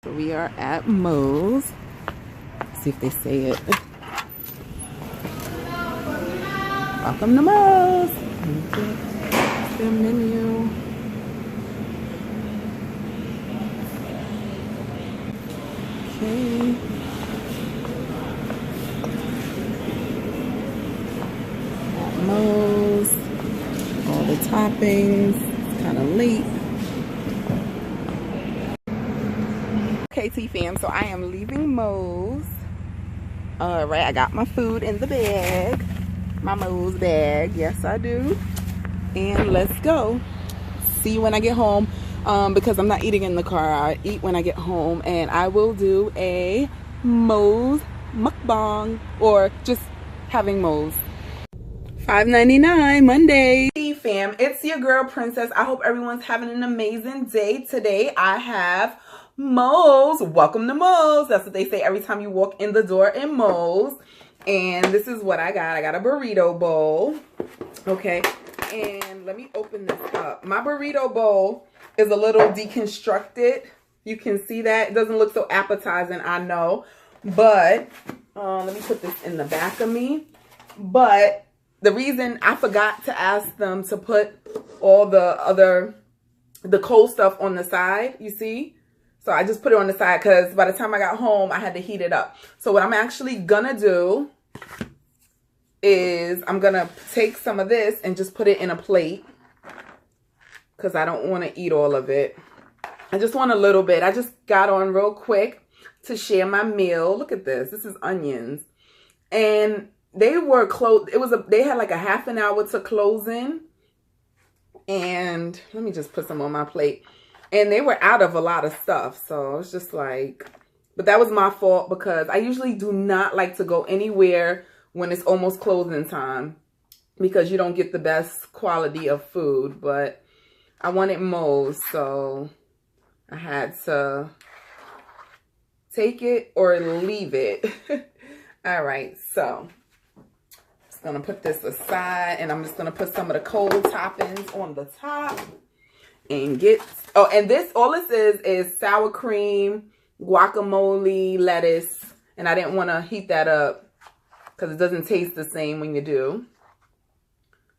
So we are at Moe's. Let's see if they say it. Welcome to Moe's. Their menu. Okay. At Moe's. All the toppings. It's kind of late. KT fam, so I am leaving Moe's. Alright, I got my food in the bag. My Moe's bag. Yes, I do. And let's go. See you when I get home. Because I'm not eating in the car. I eat when I get home. And I will do a Moe's mukbang. Or just having Moe's. $5.99 Monday. Hey fam, it's your girl Princess. I hope everyone's having an amazing day. Today I have Moe's. Welcome to Moe's. That's what they say every time you walk in the door in Moe's. And this is what I got. I got a burrito bowl. Okay. And let me open this up. My burrito bowl is a little deconstructed. You can see that. It doesn't look so appetizing, I know. But let me put this in the back of me. But the reason I forgot to ask them to put all the cold stuff on the side, you see? So I just put it on the side because by the time I got home, I had to heat it up. So what I'm actually gonna do is I'm gonna take some of this and just put it in a plate because I don't want to eat all of it. I just want a little bit. I just got on real quick to share my meal. Look at this. This is onions. And they were closed. They had like a half an hour to closing. And let me just put some on my plate. And they were out of a lot of stuff. So it's just like, but that was my fault because I usually do not like to go anywhere when it's almost closing time because you don't get the best quality of food. But I wanted Moe's, so I had to take it or leave it. All right, so just gonna put this aside and I'm just gonna put some of the cold toppings on the top. And and this, all this is sour cream, guacamole, lettuce. And I didn't want to heat that up because it doesn't taste the same when you do.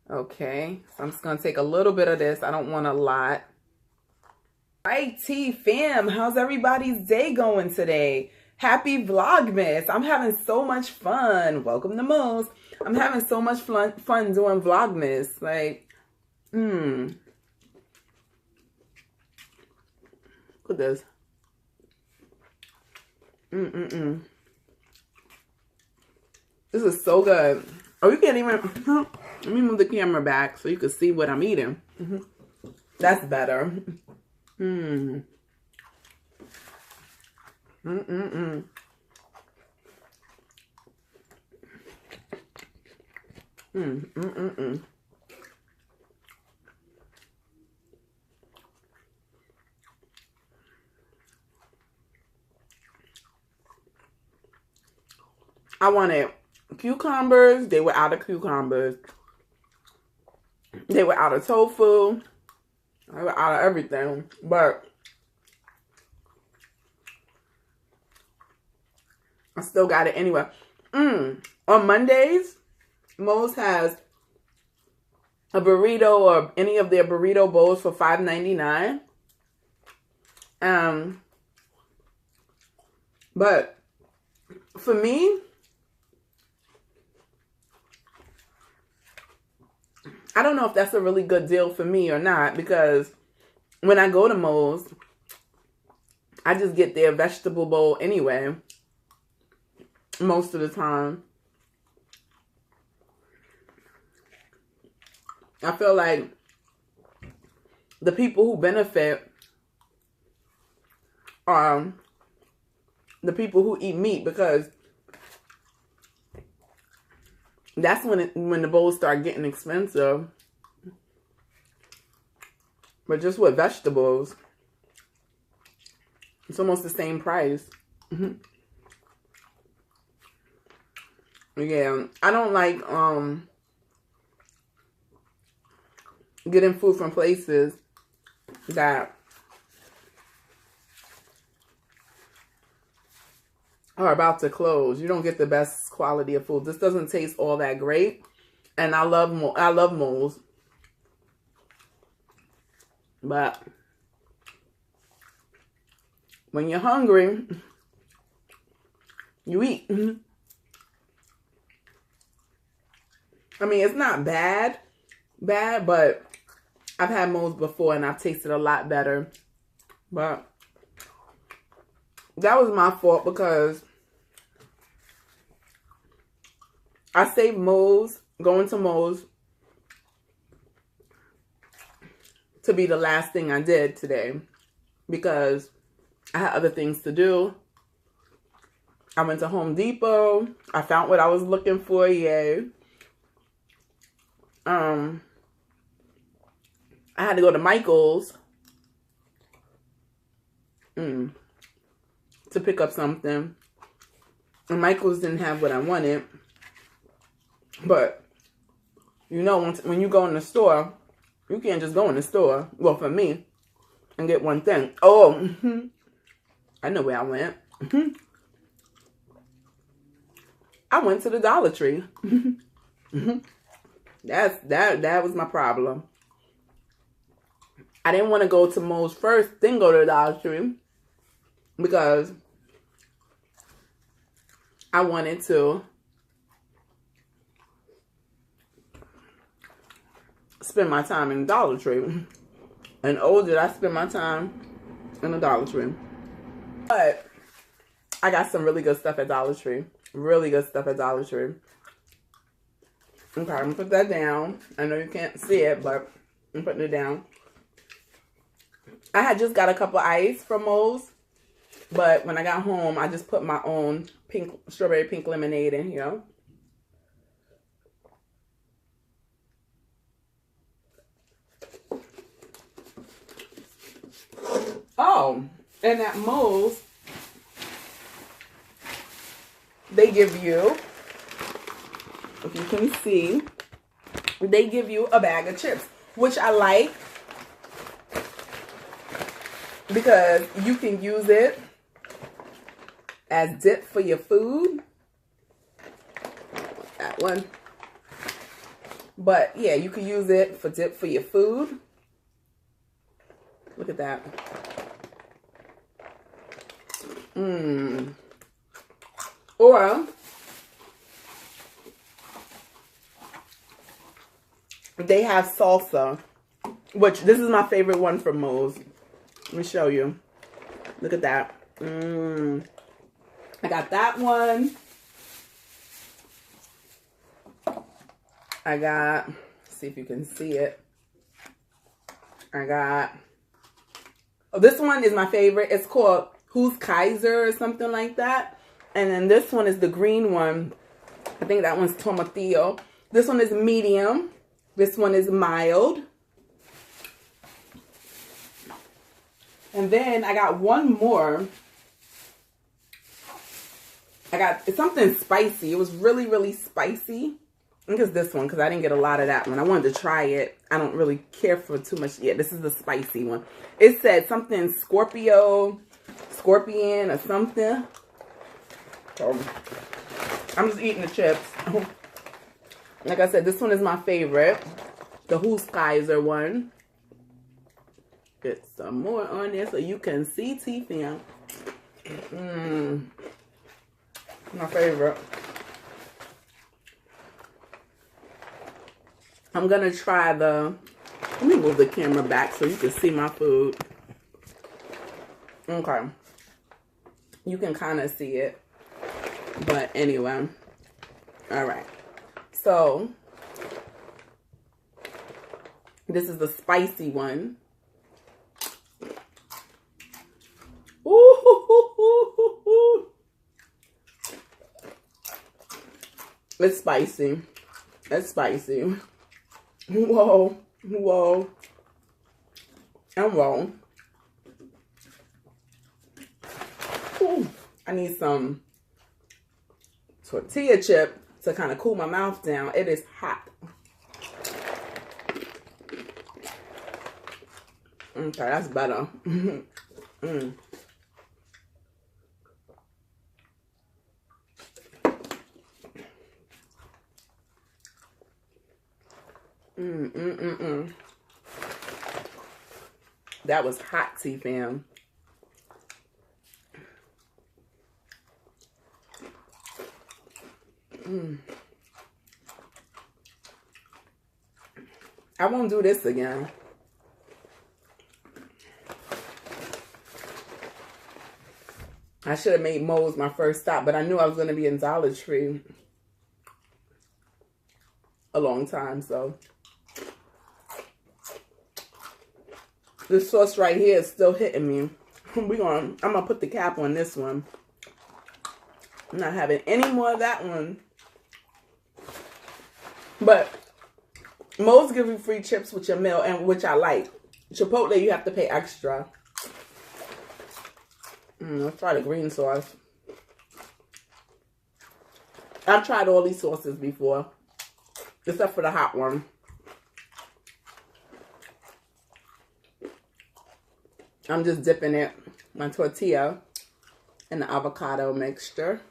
Okay, so I'm just going to take a little bit of this. I don't want a lot. Right, T fam, how's everybody's day going today? Happy Vlogmas. I'm having so much fun. Welcome to Moe's. I'm having so much fun doing Vlogmas. Like, Look at this. This is so good. Oh, you can't even... Let me move the camera back so you can see what I'm eating. That's better. I wanted cucumbers. They were out of cucumbers. They were out of tofu. They were out of everything. But I still got it anyway. On Mondays, Moe's has a burrito or any of their burrito bowls for $5.99. But for me, I don't know if that's a really good deal for me or not because when I go to Moe's, I just get their vegetable bowl anyway, most of the time. I feel like the people who benefit are the people who eat meat because that's when the bowls start getting expensive. But just with vegetables, it's almost the same price. Yeah, I don't like getting food from places that are about to close. You don't get the best quality of food. This doesn't taste all that great. And I love moles. But when you're hungry, you eat. I mean, it's not bad, but I've had moles before and I've tasted a lot better. But that was my fault because I saved moles, going to moles, to be the last thing I did today because I had other things to do. I went to Home Depot. I found what I was looking for. Yay. I had to go to Michael's to pick up something. And Michael's didn't have what I wanted. But, you know, when you go in the store, you can't just go in the store, well, for me, and get one thing. Oh, I know where I went. I went to the Dollar Tree. That was my problem. I didn't want to go to Moe's first, then go to the Dollar Tree, because I wanted to spend my time in the Dollar Tree. And oh, did I spend my time in the Dollar Tree. But I got some really good stuff at Dollar Tree. Really good stuff at Dollar Tree. Okay, I'm gonna put that down. I know you can't see it, but I'm putting it down. I had just got a cup of ice from Moe's, but when I got home, I just put my own strawberry pink lemonade in here. Oh, and at Moe's, they give you, if you can see, they give you a bag of chips, which I like because you can use it as dip for your food. That one. But yeah, you can use it for dip for your food. Look at that. Or they have salsa, which this is my favorite one from Moe's. Let me show you. Look at that. I got that one. I got, see if you can see it. I got, oh, this one is my favorite. It's called Who's Kaiser or something like that. And then this one is the green one. I think that one's tomatillo. This one is medium. This one is mild. And then I got one more. It's something spicy. It was really, really spicy. I think it's this one because I didn't get a lot of that one. I wanted to try it. I don't really care for too much. Yeah, this is the spicy one. It said something scorpion or something. So I'm just eating the chips. Like I said, this one is my favorite. The Who's Kaiser one. Get some more on there so you can see T-Fam. My favorite. I'm gonna try let me move the camera back so you can see my food. Okay. You can kind of see it. But anyway. Alright. So, this is the spicy one. Ooh. It's spicy. It's spicy. Whoa. And whoa. Ooh. I need some tortilla chip to kind of cool my mouth down. It is hot. Okay, that's better. That was hot, tea fam. I won't do this again. I should have made Moe's my first stop, but I knew I was going to be in Dollar Tree a long time, so. This sauce right here is still hitting me. I'm gonna put the cap on this one. I'm not having any more of that one. But Moe's give you free chips with your meal, and which I like. Chipotle, you have to pay extra. Let's try the green sauce. I've tried all these sauces before, except for the hot one. I'm just dipping it, my tortilla, in the avocado mixture.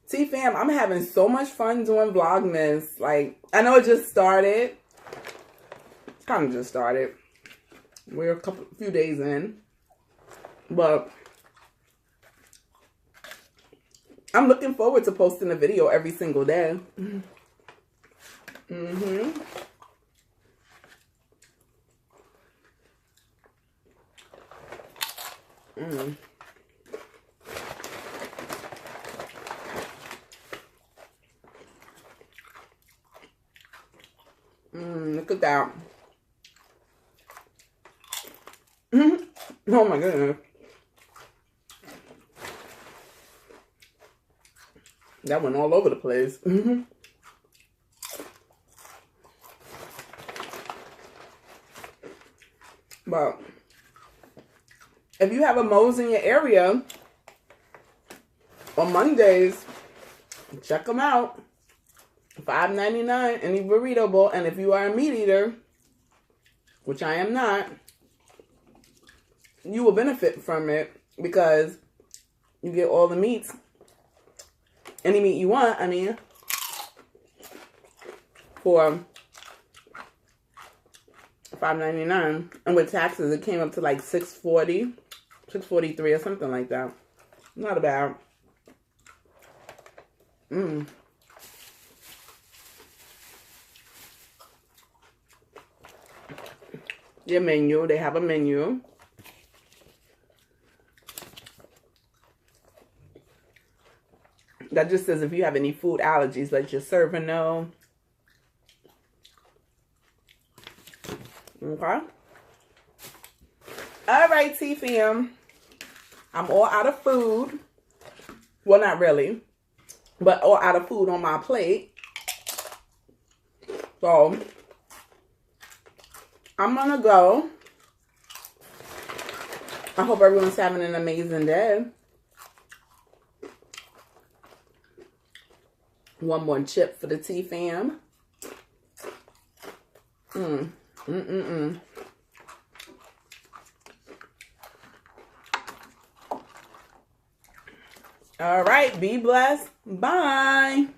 See, fam, I'm having so much fun doing Vlogmas. Like, I know it just started. It's kind of just started. We're a few days in. But I'm looking forward to posting a video every single day. Look at that. Oh my goodness. That went all over the place. But if you have a Moe's in your area on Mondays, check them out. $5.99 any burrito bowl. And if you are a meat eater, which I am not, you will benefit from it because you get all the meats. Any meat you want, I mean, for $5.99. And with taxes, it came up to like $6.40, $6.43 or something like that. Not bad. Your menu, they have a menu. That just says if you have any food allergies, let your server know. Okay. All right, T-Fam. I'm all out of food. Well, not really. But all out of food on my plate. So I'm gonna go. I hope everyone's having an amazing day. One more chip for the T-Fam. All right, be blessed. Bye.